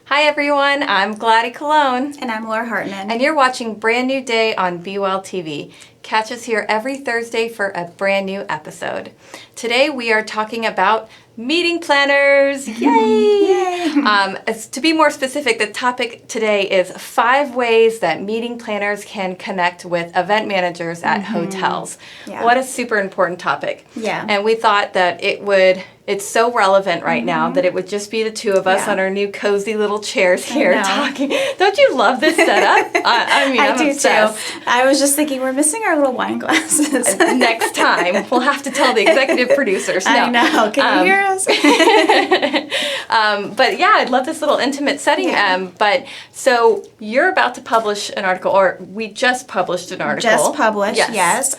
Hi everyone, I'm Gladys Cologne. And I'm Laura Hartman. And you're watching Brand New Day on Be Well TV. Catch us here every Thursday for a brand new episode. Today we are talking about meeting planners. Yay! Yay! To be more specific, the topic today is 5 ways that meeting planners can connect with event managers at hotels. Yeah. What a super important topic. Yeah. And we thought that it's so relevant right now that it would just be the two of us on our new cozy little chairs here talking. Don't you love this setup? I'm do obsessed. too. I was just thinking we're missing our little wine glasses. Next time, we'll have to tell the executive producers. No. I know. Can you hear us? But yeah, I'd love this little intimate setting. Yeah. But so you're about to publish an article, or we just published an article. Just published, yes.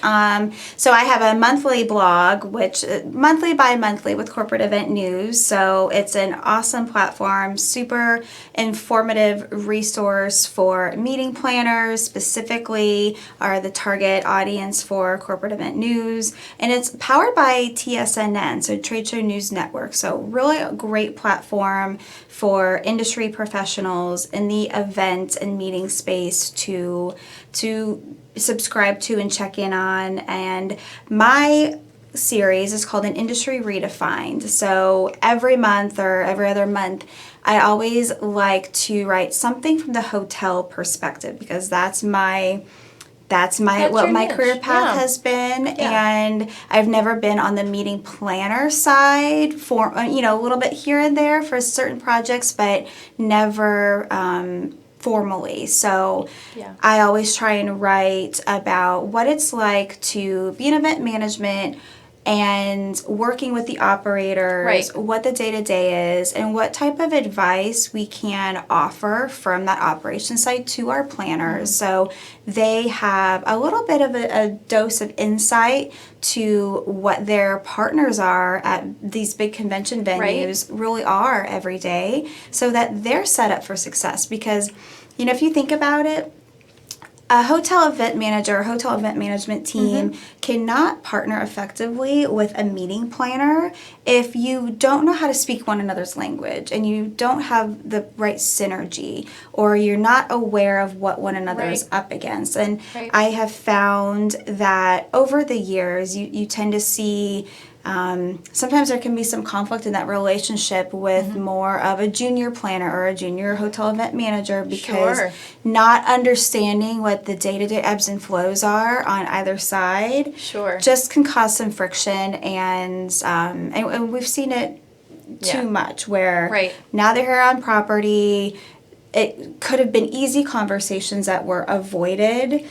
So I have a monthly blog, which monthly by monthly with corporate event news. So it's an awesome platform, super informative resource for meeting planners, specifically are the target audience for corporate event news. And it's powered by TSNN, so Trade Show News Network. So really a great platform for industry professionals in the event and meeting space to subscribe to and check in on. And my series is called An Industry Redefined. So every month or every other month, I always like to write something from the hotel perspective because that's what my career path has been. And I've never been on the meeting planner side for a little bit here and there for certain projects, but never formally. So I always try and write about what it's like to be in event management and working with the operators, what the day-to-day is, and what type of advice we can offer from that operation side to our planners. So they have a little bit of a dose of insight to what their partners are at these big convention venues really are every day, so that they're set up for success. Because, if you think about it, a hotel event manager, hotel event management team cannot partner effectively with a meeting planner if you don't know how to speak one another's language and you don't have the right synergy, or you're not aware of what one another is up against. And I have found that over the years, you tend to see sometimes there can be some conflict in that relationship with more of a junior planner or a junior hotel event manager, because not understanding what the day-to-day ebbs and flows are on either side just can cause some friction, and we've seen it too much where now they're here on property. It could have been easy conversations that were avoided.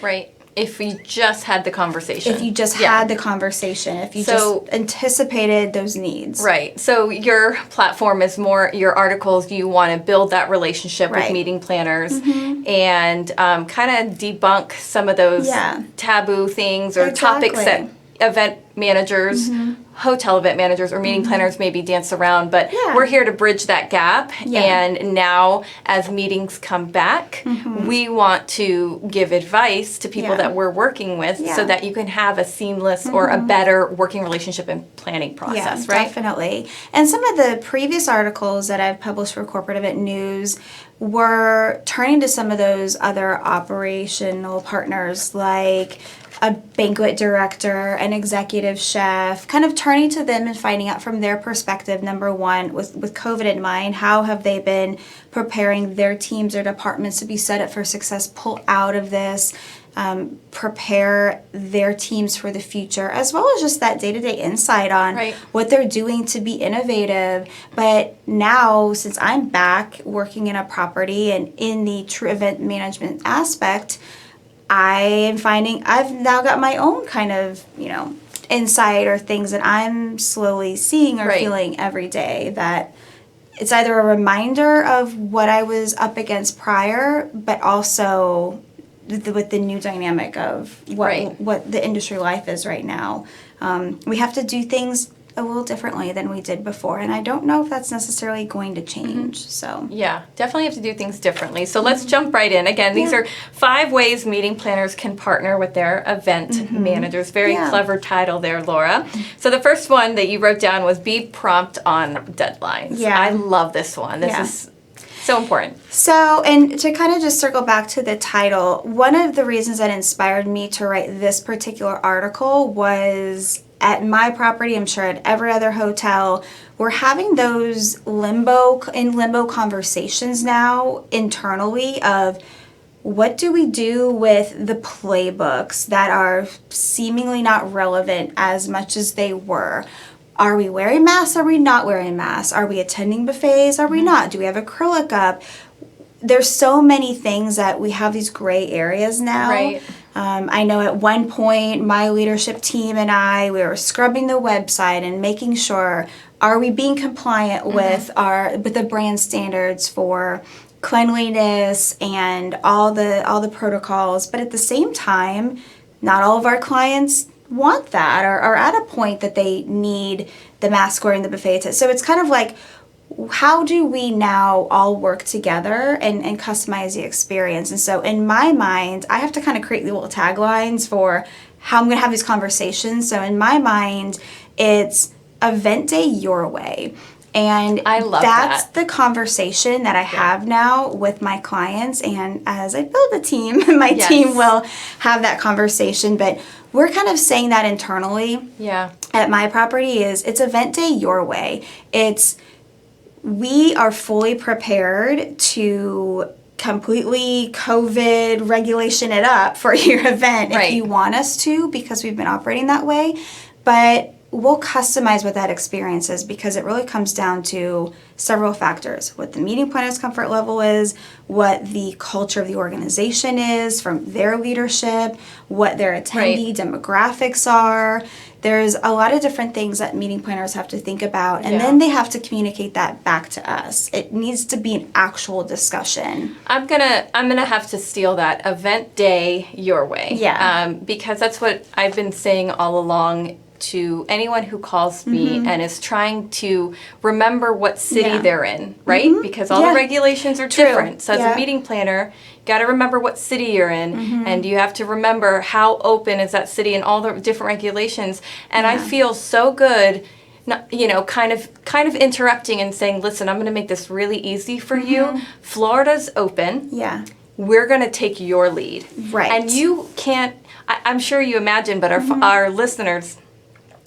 If you just had the conversation. If you just had the conversation. If you just anticipated those needs. So your platform is more, your articles, you want to build that relationship with meeting planners and kind of debunk some of those taboo things or topics that event managers, hotel event managers, or meeting planners maybe dance around, but we're here to bridge that gap. And now as meetings come back, we want to give advice to people that we're working with so that you can have a seamless or a better working relationship and planning process, right? Definitely. And some of the previous articles that I've published for Corporate Event News were turning to some of those other operational partners, like a banquet director, an executive chef, kind of turning to them and finding out from their perspective, number one, with COVID in mind, how have they been preparing their teams or departments to be set up for success, pull out of this, prepare their teams for the future, as well as just that day-to-day insight on what they're doing to be innovative. But now, since I'm back working in a property and in the true event management aspect, I am finding I've now got my own kind of, insight or things that I'm slowly seeing or feeling every day, that it's either a reminder of what I was up against prior, but also with the new dynamic of what the industry life is right now. We have to do things a little differently than we did before, and I don't know if that's necessarily going to change. So definitely have to do things differently. So let's jump right in. Again, these are 5 ways meeting planners can partner with their event managers. Very clever title there, Laura. So the first one that you wrote down was be prompt on deadlines. I love this one. This is So important. So, and to kind of just circle back to the title, one of the reasons that inspired me to write this particular article was at my property, I'm sure at every other hotel, we're having those limbo conversations now internally of what do we do with the playbooks that are seemingly not relevant as much as they were? Are we wearing masks? Are we not wearing masks? Are we attending buffets? Are we not? Do we have acrylic up? There's so many things that we have these gray areas now. Right. I know at one point my leadership team and we were scrubbing the website and making sure, are we being compliant with the brand standards for cleanliness and all the protocols? But at the same time, not all of our clients want that or are at a point that they need the mask wearing, the buffet test. So it's kind of like, how do we now all work together and customize the experience? And so in my mind, I have to kind of create little taglines for how I'm going to have these conversations. So in my mind, it's event day your way. And I love that's that. the conversation that I have now with my clients. And as I build a team, my team will have that conversation. But we're kind of saying that internally at my property it's event day your way. We are fully prepared to completely COVID regulation it up for your event if you want us to, because we've been operating that way. But we'll customize what that experience is, because it really comes down to several factors. What the meeting planner's comfort level is, what the culture of the organization is from their leadership, what their attendee demographics are. There's a lot of different things that meeting planners have to think about, and then they have to communicate that back to us. It needs to be an actual discussion. I'm gonna have to steal that, event day your way. Yeah. Because that's what I've been saying all along to anyone who calls me and is trying to remember what city they're in, right? Because all the regulations are different. So as a meeting planner, you got to remember what city you're in, and you have to remember how open is that city and all the different regulations. And I feel so good, kind of interrupting and saying, listen, I'm going to make this really easy for you. Florida's open. Yeah. We're going to take your lead. Right. And you can't, I'm sure you imagine, but our listeners,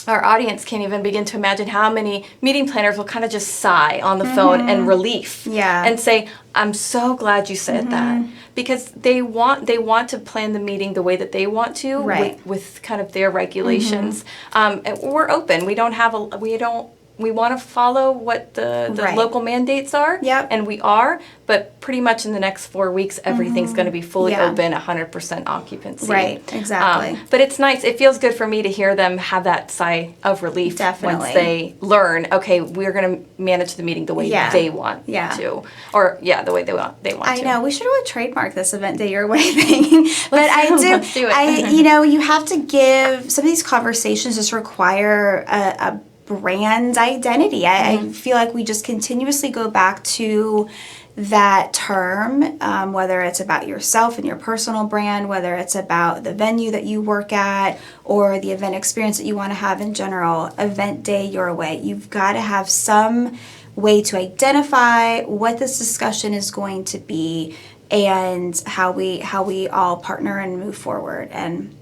our audience can't even begin to imagine how many meeting planners will kind of just sigh on the phone and relief. Yeah. And say, I'm so glad you said that. Because they want to plan the meeting the way that they want to with kind of their regulations. And we're open. We want to follow what the local mandates are. Yep. And we are, but pretty much in the next 4 weeks, everything's going to be fully open, 100% occupancy. Right, exactly. But it's nice. It feels good for me to hear them have that sigh of relief once they learn, okay, we're going to manage the meeting the way they want to. Or, the way they want to. I know. We should really trademark this event day your way thing. But let's do it. You have to give, some of these conversations just require a brand identity. I feel like we just continuously go back to that term, whether it's about yourself and your personal brand, whether it's about the venue that you work at or the event experience that you want to have in general. Event day your way. You've got to have some way to identify what this discussion is going to be and how we all partner and move forward. And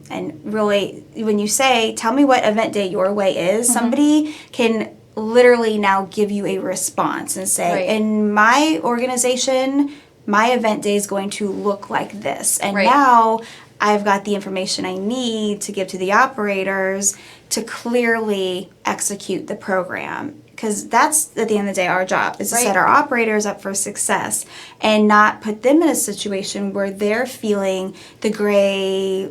really, when you say, tell me what event day your way is, somebody can literally now give you a response and say, in my organization, my event day is going to look like this. And now I've got the information I need to give to the operators to clearly execute the program. Because that's, at the end of the day, our job is to set our operators up for success and not put them in a situation where they're feeling the gray,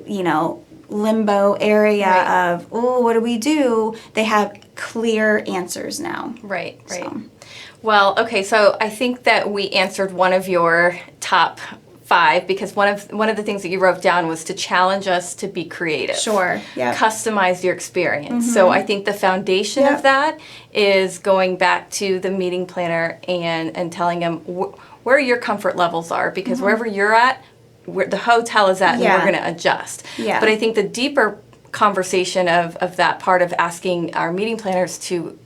limbo area of, oh, what do we do? They have clear answers now. Right. Well, okay, so I think that we answered one of your top 5, because one of the things that you wrote down was to challenge us to be creative. Sure. Yeah. Customize your experience. So I think the foundation of that is going back to the meeting planner and telling them where your comfort levels are, because wherever you're at, where the hotel is at, and we're going to adjust. Yeah. But I think the deeper conversation of that part of asking our meeting planners to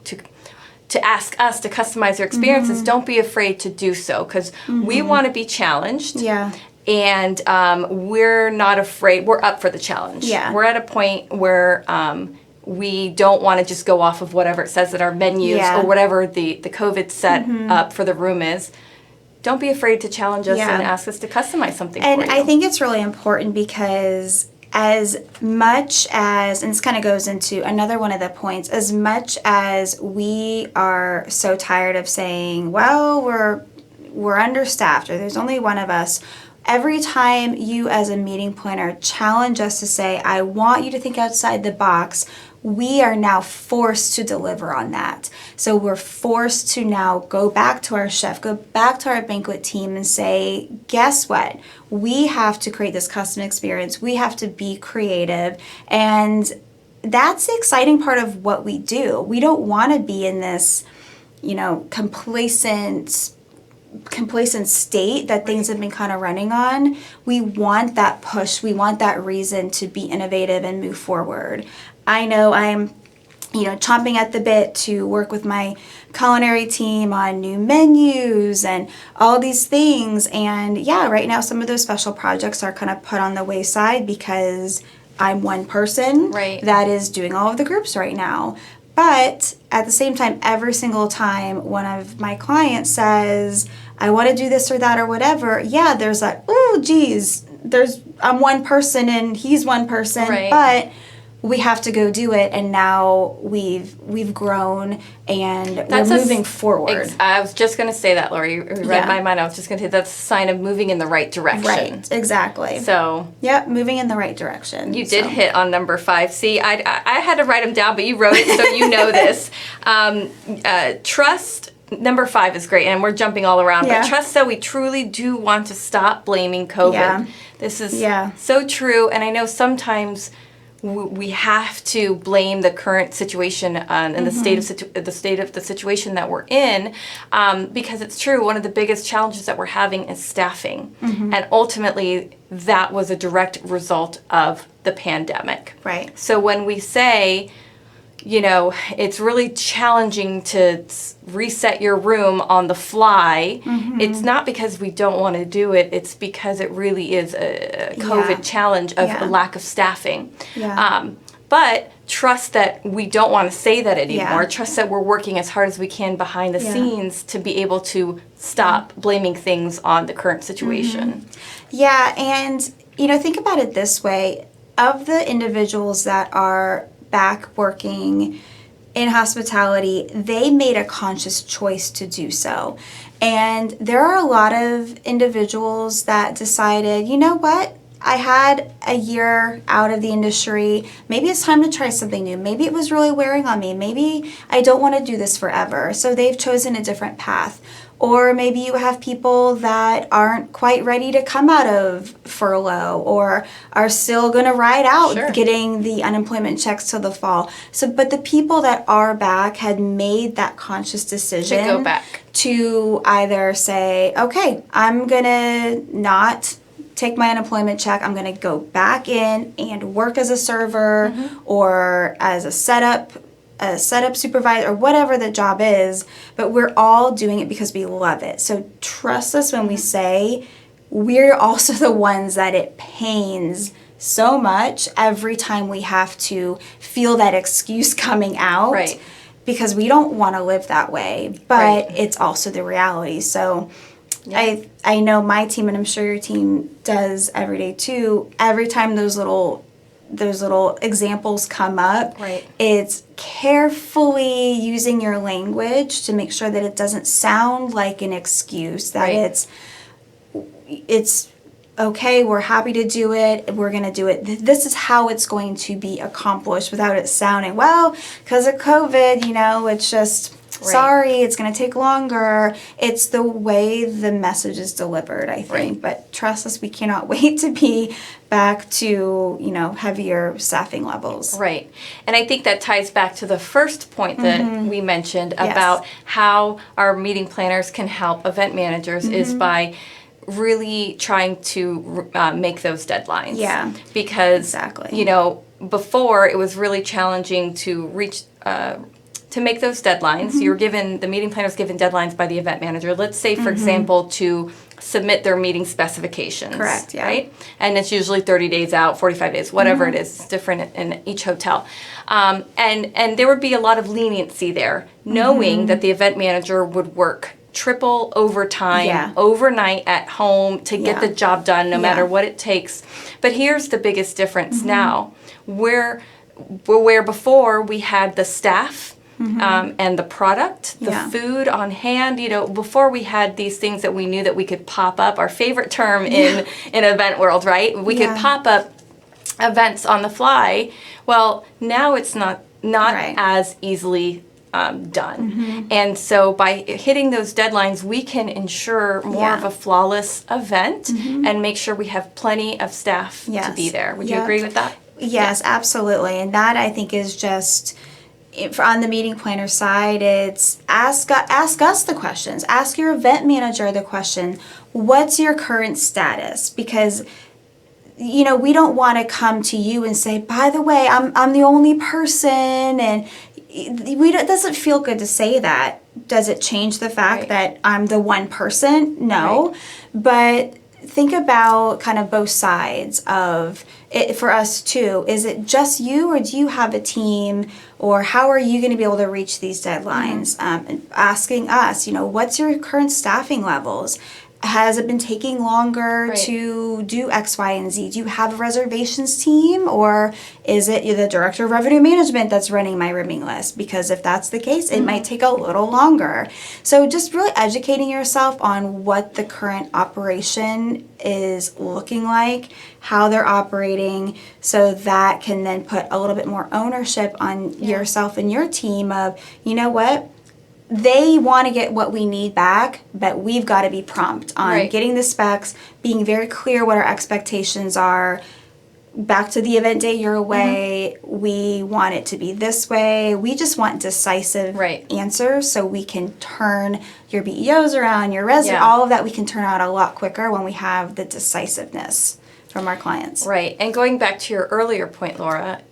to ask us to customize your experiences, don't be afraid to do so, because we want to be challenged. Yeah. And we're not afraid. We're up for the challenge. Yeah. We're at a point where we don't want to just go off of whatever it says that our menus or whatever the COVID set up for the room is. Don't be afraid to challenge us and ask us to customize something for you. And I think it's really important because as much as, and this kind of goes into another one of the points, as much as we are so tired of saying, well, we're understaffed or there's only one of us, every time you as a meeting planner challenge us to say, I want you to think outside the box, we are now forced to deliver on that. So we're forced to now go back to our chef, go back to our banquet team and say, guess what? We have to create this custom experience. We have to be creative. And that's the exciting part of what we do. We don't want to be in this, complacent state that things have been kind of running on. We want that push. We want that reason to be innovative and move forward. I know I'm, chomping at the bit to work with my culinary team on new menus and all these things. And right now some of those special projects are kind of put on the wayside because I'm one person that is doing all of the groups right now. But at the same time, every single time one of my clients says, I want to do this or that or whatever, there's like, oh, geez, I'm one person and he's one person, but we have to go do it, and now we've grown and we're moving forward. I was just going to say that, Lori. You read my mind. I was just going to say that's a sign of moving in the right direction. Right, exactly. So, moving in the right direction. You did hit on number 5. See, I had to write them down, but you wrote it, so you know this. Trust. Number 5 is great, and we're jumping all around. But trust that we truly do want to stop blaming COVID. Yeah. This is so true, and I know sometimes we have to blame the current situation and the state of the situation that we're in, because it's true. One of the biggest challenges that we're having is staffing, and ultimately that was a direct result of the pandemic. Right. So when we say, it's really challenging to reset your room on the fly, it's not because we don't want to do it. It's because it really is a COVID challenge of a lack of staffing. Yeah. But trust that we don't want to say that anymore. Trust that we're working as hard as we can behind the scenes to be able to stop blaming things on the current situation. Yeah, and, think about it this way. Of the individuals that are back working in hospitality, they made a conscious choice to do so. And there are a lot of individuals that decided, you know what? I had a year out of the industry. Maybe it's time to try something new. Maybe it was really wearing on me. Maybe I don't want to do this forever. So they've chosen a different path. Or maybe you have people that aren't quite ready to come out of furlough or are still going to ride out getting the unemployment checks till the fall. So, but the people that are back had made that conscious decision to go back, to either say, okay, I'm going to not take my unemployment check. I'm going to go back in and work as a server or as a setup supervisor or whatever the job is, but we're all doing it because we love it. So trust us when we say we're also the ones that it pains so much every time we have to feel that excuse coming out. Right. Because we don't want to live that way, but it's also the reality. So I know my team, and I'm sure your team does every day too, every time those little examples come up, it's carefully using your language to make sure that it doesn't sound like an excuse, that it's okay, we're happy to do it, we're going to do it. This is how it's going to be accomplished without it sounding, well, because of COVID, it's just, sorry, it's going to take longer. It's the way the message is delivered, I think. But trust us, we cannot wait to be back to, heavier staffing levels. Right. And I think that ties back to the first point that we mentioned about how our meeting planners can help event managers is by really trying to make those deadlines. Yeah. Because, before it was really challenging to reach to make those deadlines. You're given, the meeting planner's given deadlines by the event manager. Let's say, for example, to submit their meeting specifications. Correct, yeah. Right? And it's usually 30 days out, 45 days, whatever it is. It's different in each hotel. And there would be a lot of leniency there, knowing that the event manager would work triple overtime overnight at home to get the job done, no matter what it takes. But here's the biggest difference now. Where before we had the staff and the product, the food on hand, before we had these things that we knew that we could pop up, our favorite term in event world, right? We could pop up events on the fly. Well, now it's not as easily done. And so by hitting those deadlines, we can ensure more of a flawless event and make sure we have plenty of staff to be there. Would you agree with that? Yes, absolutely. And that, I think, is just, on the meeting planner side, it's ask us the questions. Ask your event manager the question, what's your current status? Because we don't want to come to you and say, by the way, I'm the only person, and it doesn't feel good to say that. Does it change the fact that I'm the one person? No. But think about kind of both sides of it for us too. Is it just you, or do you have a team, or how are you going to be able to reach these deadlines? Asking us, what's your current staffing levels? Has it been taking longer to do X, Y, and Z? Do you have a reservations team, or is it the director of revenue management that's running my rooming list? Because if that's the case, it might take a little longer. So just really educating yourself on what the current operation is looking like, how they're operating, so that can then put a little bit more ownership on yourself and your team of, what? They want to get what we need back, but we've got to be prompt on getting the specs, being very clear what our expectations are. Back to the event day you're away, we want it to be this way. We just want decisive answers so we can turn your BEOs around, your resident, all of that we can turn out a lot quicker when we have the decisiveness from our clients. Right. And going back to your earlier point, Laura,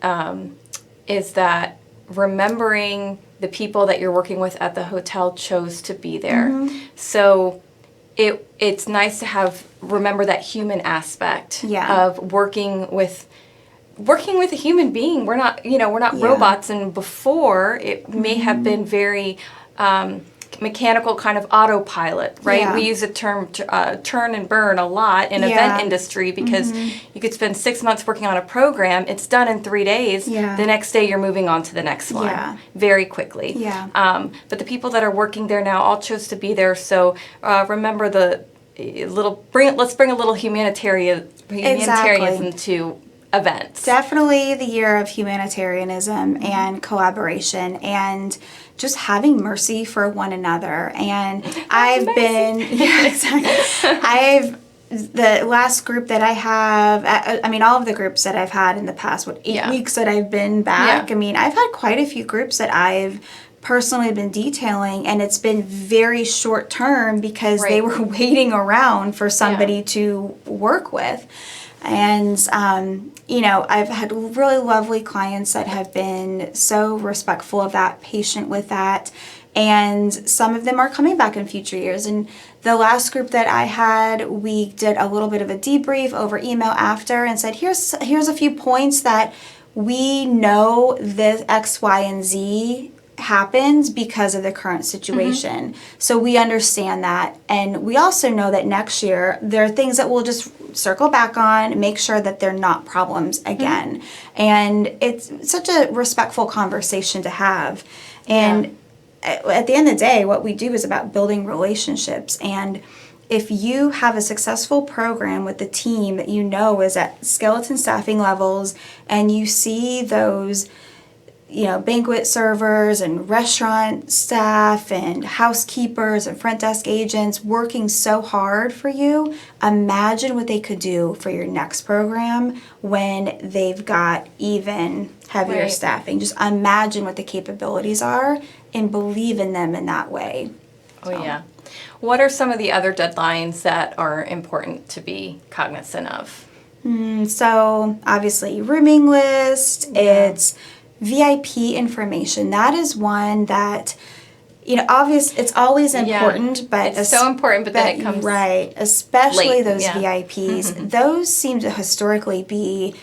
is that remembering the people that you're working with at the hotel chose to be there. So it's nice to remember that human aspect of working with a human being. We're not robots, and before it may have been very mechanical, kind of autopilot, right? Yeah. We use the term turn and burn a lot in event industry because you could spend 6 months working on a program. It's done in 3 days. Yeah. The next day you're moving on to the next one very quickly. Yeah. But the people that are working there now all chose to be there. So remember let's bring a little humanitarianism to events. Definitely the year of humanitarianism and collaboration and just having mercy for one another. And the last group that I have, all of the groups that I've had in the past, 8 weeks that I've been back, I've had quite a few groups that I've personally been detailing, and it's been very short term because they were waiting around for somebody to work with. And, I've had really lovely clients that have been so respectful of that, patient with that. And some of them are coming back in future years. And the last group that I had, we did a little bit of a debrief over email after and said, here's a few points that we know this X, Y, and Z happens because of the current situation. So we understand that. And we also know that next year there are things that we'll just circle back on, make sure that they're not problems again. And it's such a respectful conversation to have. And at the end of the day, what we do is about building relationships. And if you have a successful program with the team that is at skeleton staffing levels, and you see those banquet servers and restaurant staff and housekeepers and front desk agents working so hard for you, imagine what they could do for your next program when they've got even heavier staffing. Just imagine what the capabilities are and believe in them in that way. What are some of the other deadlines that are important to be cognizant of? So obviously rooming list, it's VIP information. That is one that, it's always important, but it's so important, but then it comes right, especially late. those VIPs. Those seem to historically be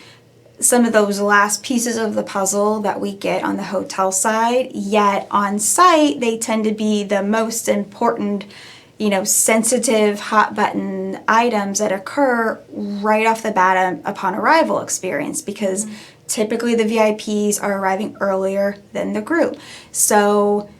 some of those last pieces of the puzzle that we get on the hotel side. Yet on site, they tend to be the most important, sensitive, hot button items that occur right off the bat upon arrival experience, because typically the VIPs are arriving earlier than the group. So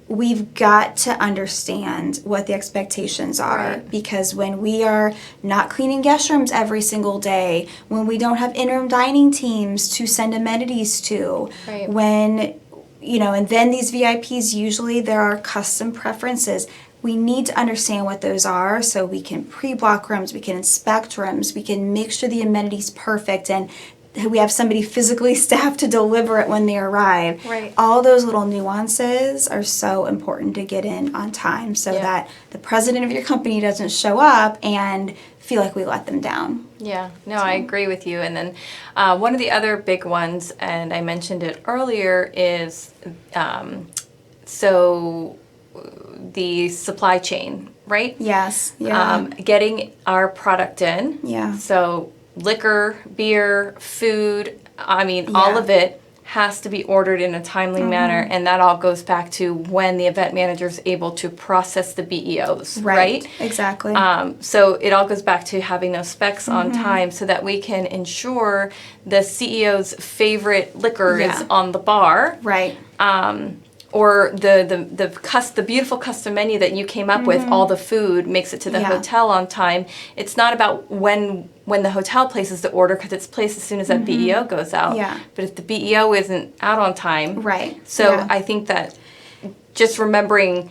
we've got to understand what the expectations are, because when we are not cleaning guest rooms every single day, when we don't have in-room dining teams to send amenities to, when, and then these VIPs, usually there are custom preferences. We need to understand what those are so we can pre-block rooms, we can inspect rooms, we can make sure the amenity's perfect, and we have somebody physically staffed to deliver it when they arrive. Right. All those little nuances are so important to get in on time so that the president of your company doesn't show up and feel like we let them down. Yeah, no, I agree with you. And then one of the other big ones, and I mentioned it earlier, is the supply chain, right? Yes. Yeah. Getting our product in. Yeah. So liquor, beer, food, all of it has to be ordered in a timely manner, and that all goes back to when the event manager is able to process the BEOs, right? Exactly. So it all goes back to having those specs on time so that we can ensure the CEO's favorite liquor is on the bar. Right. Or the beautiful custom menu that you came up with, all the food makes it to the hotel on time. It's not about when the hotel places the order, because it's placed as soon as that BEO goes out. Yeah. But if the BEO isn't out on time, right. So I think that just remembering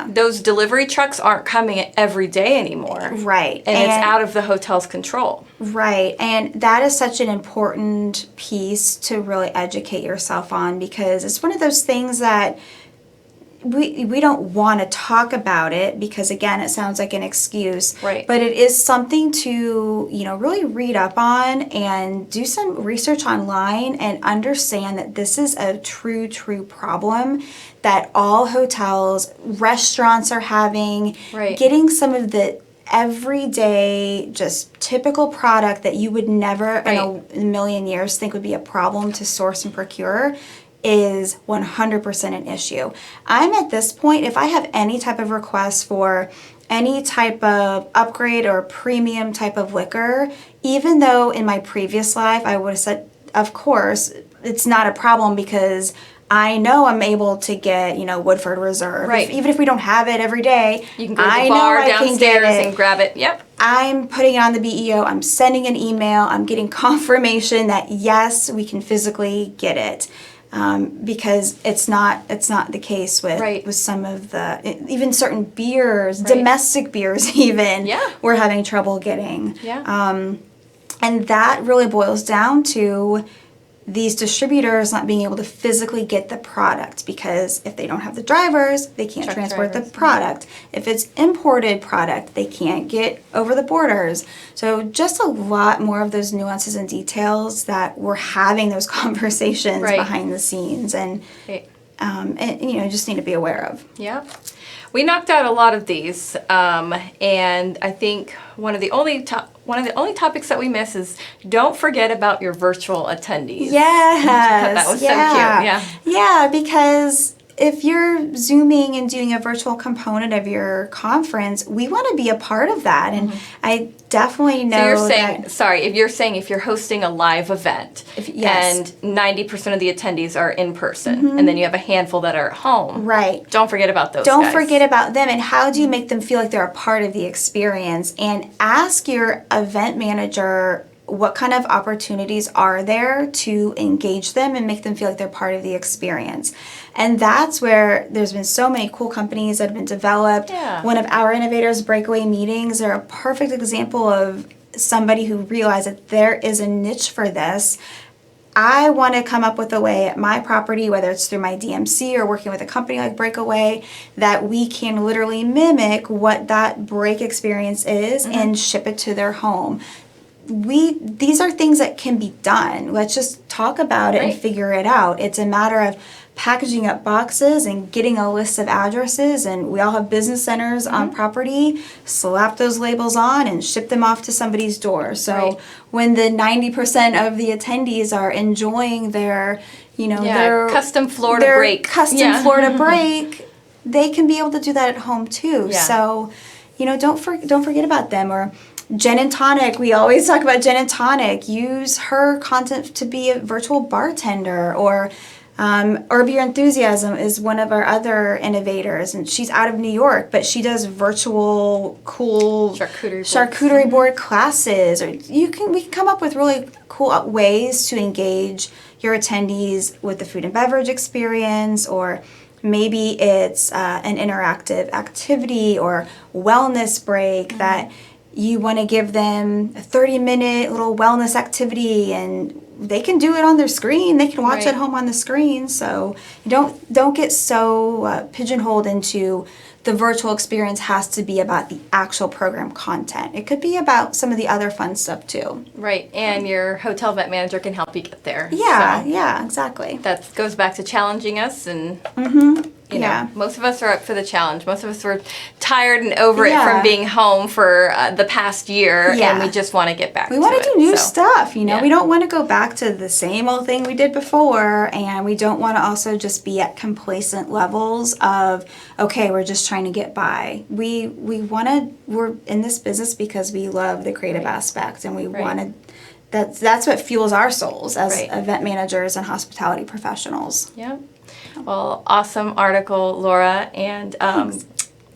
those delivery trucks aren't coming every day anymore. Right. And it's out of the hotel's control. Right. And that is such an important piece to really educate yourself on, because it's one of those things that we don't want to talk about it, because again, it sounds like an excuse. Right. But it is something to, really read up on and do some research online and understand that this is a true problem that all hotels, restaurants are having. Right. Getting some of the everyday, just typical product that you would never in a million years think would be a problem to source and procure is 100% an issue. I'm at this point, if I have any type of request for any type of upgrade or premium type of liquor, even though in my previous life I would have said, of course, it's not a problem because I know I'm able to get, Woodford Reserve. Right. Even if we don't have it every day, you can go to the bar downstairs and grab it. Yep. I'm putting it on the BEO. I'm sending an email. I'm getting confirmation that yes, we can physically get it. Because it's not the case with some of the, even certain beers, domestic beers even, we're having trouble getting. Yeah. And that really boils down to these distributors not being able to physically get the product, because if they don't have the drivers, they can't transport the product. If it's imported product, they can't get over the borders. So just a lot more of those nuances and details that we're having those conversations behind the scenes and just need to be aware of. Yeah. We knocked out a lot of these, and I think one of the only topics that we miss is don't forget about your virtual attendees. Yes, that was so cute. Yeah, because if you're Zooming and doing a virtual component of your conference, we want to be a part of that. And I definitely know if you're hosting a live event and 90% of the attendees are in person, and then you have a handful that are at home. Right. Don't forget about those Don't guys. forget about them, and how do you make them feel like they're a part of the experience? And ask your event manager what kind of opportunities are there to engage them and make them feel like they're part of the experience. And that's where there's been so many cool companies that have been developed. Yeah. One of our innovators, Breakaway Meetings, are a perfect example of somebody who realized that there is a niche for this. I want to come up with a way at my property, whether it's through my DMC or working with a company like Breakaway, that we can literally mimic what that break experience is and ship it to their home. these are things that can be done. Let's just talk about it and figure it out. It's a matter of packaging up boxes and getting a list of addresses, and we all have business centers on property. Slap those labels on and ship them off to somebody's door. So when the 90% of the attendees are enjoying their, their custom Florida break, Florida break, they can be able to do that at home too. Yeah. So, don't forget about them. Or Gin and Tonic, we always talk about Gin and Tonic. Use her content to be a virtual bartender. Or Herb Your Enthusiasm is one of our other innovators, and she's out of New York, but she does virtual cool charcuterie board classes. Or we can come up with really cool ways to engage your attendees with the food and beverage experience, or maybe it's an interactive activity or wellness break that you want to give them a 30-minute little wellness activity, and they can do it on their screen. They can watch it at home on the screen. So don't get so pigeonholed into the virtual experience has to be about the actual program content. It could be about some of the other fun stuff too. Right, and your hotel event manager can help you get there. Yeah, exactly. That goes back to challenging us, and you know, most of us are up for the challenge. Most of us were tired and over it from being home for the past year, and we just want to get back to it. We want to do new stuff, we don't want to go back to the same old thing we did before, and we don't want to also just be at complacent levels of, okay, we're just trying to get by. We're in this business because we love the creative aspect, and we want to, that's what fuels our souls as event managers and hospitality professionals. Yep. Well, awesome article, Laura, and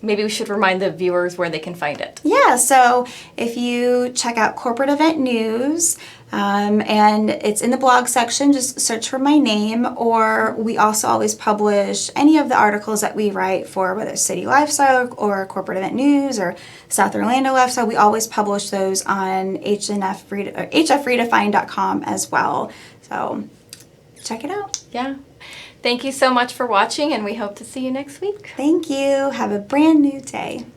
maybe we should remind the viewers where they can find it. Yeah, so if you check out Corporate Event News, and it's in the blog section, just search for my name, or we also always publish any of the articles that we write for, whether it's City Lifestyle or Corporate Event News or South Orlando Lifestyle. We always publish those on hfredefine.com as well. So check it out. Yeah. Thank you so much for watching, and we hope to see you next week. Thank you. Have a brand new day.